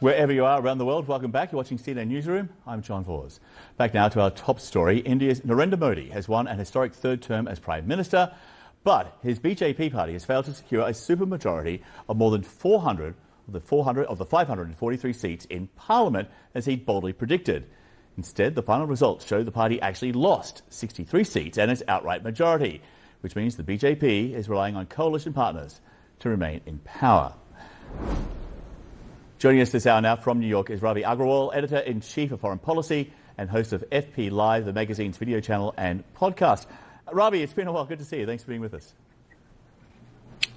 Wherever you are around the world, welcome back. You're watching CNN Newsroom. I'm John Vause. Back now to our top story. India's Narendra Modi has won an historic third term as Prime Minister, but his BJP party has failed to secure a supermajority of more than 400 of the 543 seats in Parliament, as he boldly predicted. Instead, the final results show the party actually lost 63 seats and its outright majority, which means the BJP is relying on coalition partners to remain in power. Joining us this hour now from New York is Ravi Agrawal, Editor-in-Chief of Foreign Policy and host of FP Live, the magazine's video channel and podcast. Ravi, it's been a while. Good to see you. Thanks for being with us.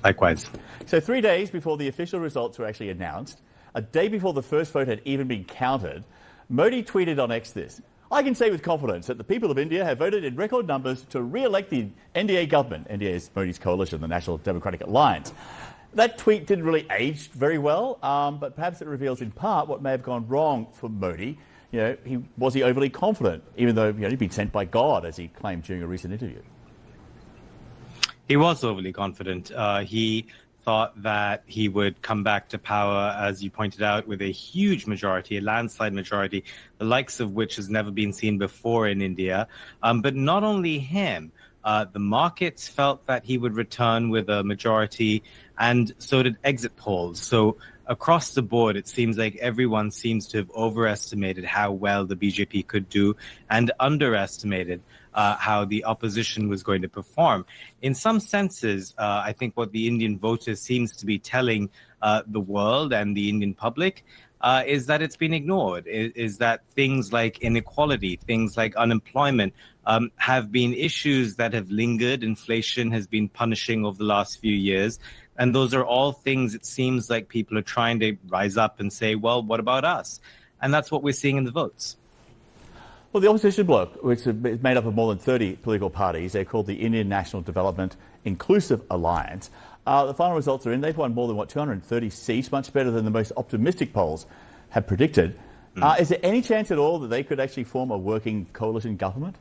Likewise. So 3 days before the official results were actually announced, a day before the first vote had even been counted, Modi tweeted on X this: "I can say with confidence that the people of India have voted in record numbers to re-elect the NDA government." NDA is Modi's coalition, the National Democratic Alliance. That tweet didn't really age very well, but perhaps it reveals in part what may have gone wrong for Modi. Was he overly confident, even though he'd been sent by God, as he claimed during a recent interview? He was overly confident. He thought that he would come back to power, as you pointed out, with a huge majority, a landslide majority, the likes of which has never been seen before in India. But not only him, the markets felt that he would return with a majority, and so did exit polls. So across the board, it seems like everyone seems to have overestimated how well the BJP could do and underestimated how the opposition was going to perform. In some senses, I think what the Indian voters seems to be telling the world and the Indian public is that it's been ignored, is that things like inequality, things like unemployment have been issues that have lingered. Inflation has been punishing over the last few years. And those are all things it seems like people are trying to rise up and say, well, what about us? And that's what we're seeing in the votes. Well, the opposition bloc, which is made up of more than 30 political parties, they're called the Indian National Development Inclusive Alliance. The final results are in. They've won more than, 230 seats, much better than the most optimistic polls have predicted. Is there any chance at all that they could actually form a working coalition government?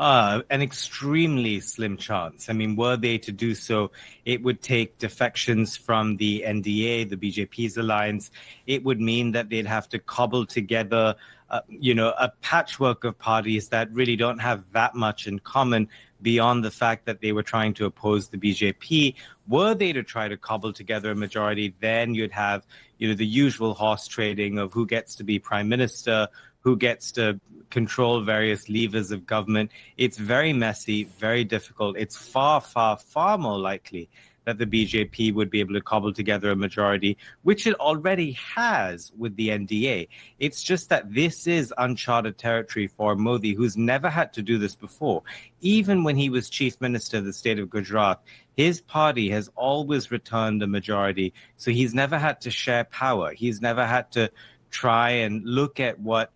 An extremely slim chance. I mean, were they to do so, it would take defections from the NDA, the BJP's alliance. It would mean that they'd have to cobble together, a patchwork of parties that really don't have that much in common beyond the fact that they were trying to oppose the BJP. Were they to try to cobble together a majority, then you'd have, the usual horse trading of who gets to be prime minister, who gets to control various levers of government. It's very messy, very difficult. It's far, far, far more likely that the BJP would be able to cobble together a majority, which it already has with the NDA. It's just that this is uncharted territory for Modi, who's never had to do this before. Even when he was chief minister of the state of Gujarat, his party has always returned a majority. So he's never had to share power. He's never had to try and look at what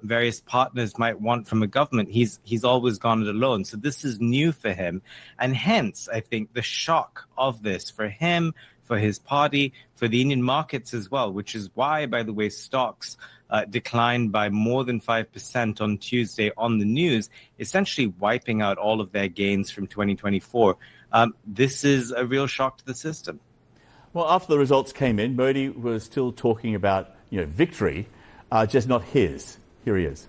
various partners might want from a government. He's always gone it alone. So this is new for him. And hence, I think the shock of this for him, for his party, for the Indian markets as well, which is why, by the way, stocks declined by more than 5% on Tuesday on the news, essentially wiping out all of their gains from 2024. This is a real shock to the system. Well, after the results came in, Modi was still talking about, victory, just not his. Here he is.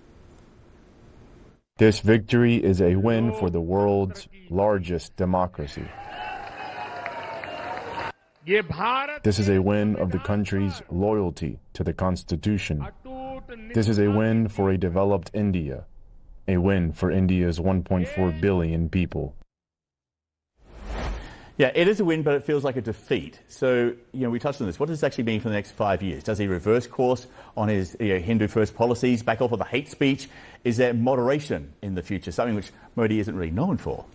This victory is a win for the world's largest democracy. This is a win of the country's loyalty to the Constitution. This is a win for a developed India, a win for India's 1.4 billion people. Yeah, it is a win, but it feels like a defeat. So, we touched on this. What does this actually mean for the next 5 years? Does he reverse course on his Hindu-first policies, back off of the hate speech? Is there moderation in the future, something which Modi isn't really known for?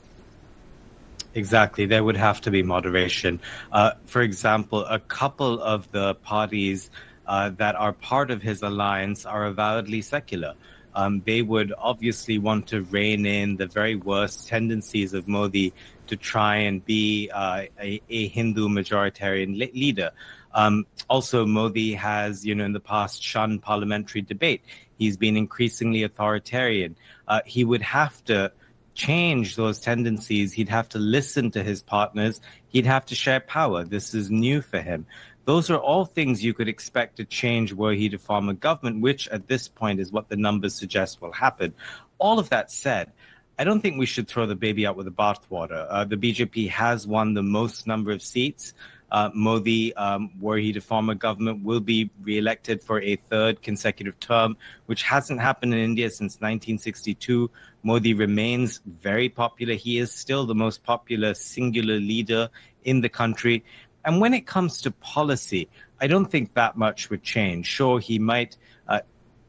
Exactly. There would have to be moderation. For example, a couple of the parties that are part of his alliance are avowedly secular. They would obviously want to rein in the very worst tendencies of Modi to try and be a Hindu majoritarian leader. Also, Modi has, in the past shunned parliamentary debate. He's been increasingly authoritarian. He would have to change those tendencies, he'd have to listen to his partners. He'd have to share power. This is new for him. Those are all things you could expect to change were he to form a government, which at this point is what the numbers suggest will happen. All of that said, I don't think we should throw the baby out with the bathwater. The BJP has won the most number of seats. Modi, were he to form a government, will be re-elected for a third consecutive term, which hasn't happened in India since 1962. Modi remains very popular. He is still the most popular singular leader in the country. And when it comes to policy, I don't think that much would change. Sure, he might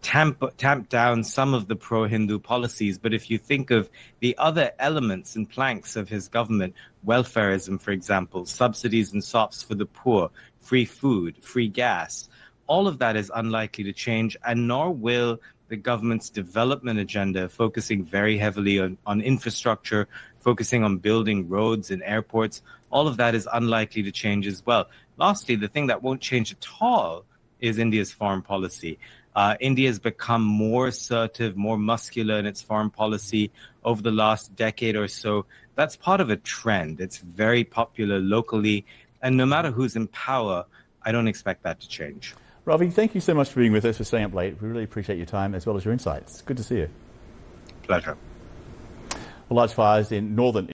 tamp down some of the pro-Hindu policies, but if you think of the other elements and planks of his government, welfareism, for example, subsidies and SOPs for the poor, free food, free gas, all of that is unlikely to change, and nor will the government's development agenda, focusing very heavily on infrastructure, focusing on building roads and airports. All of that is unlikely to change as well. Lastly, the thing that won't change at all is India's foreign policy. India has become more assertive, more muscular in its foreign policy over the last decade or so. That's part of a trend. It's very popular locally, and no matter who's in power, I don't expect that to change. Ravi, thank you so much for being with us, for staying up late. We really appreciate your time as well as your insights. Good to see you. Pleasure. Well, large fires in northern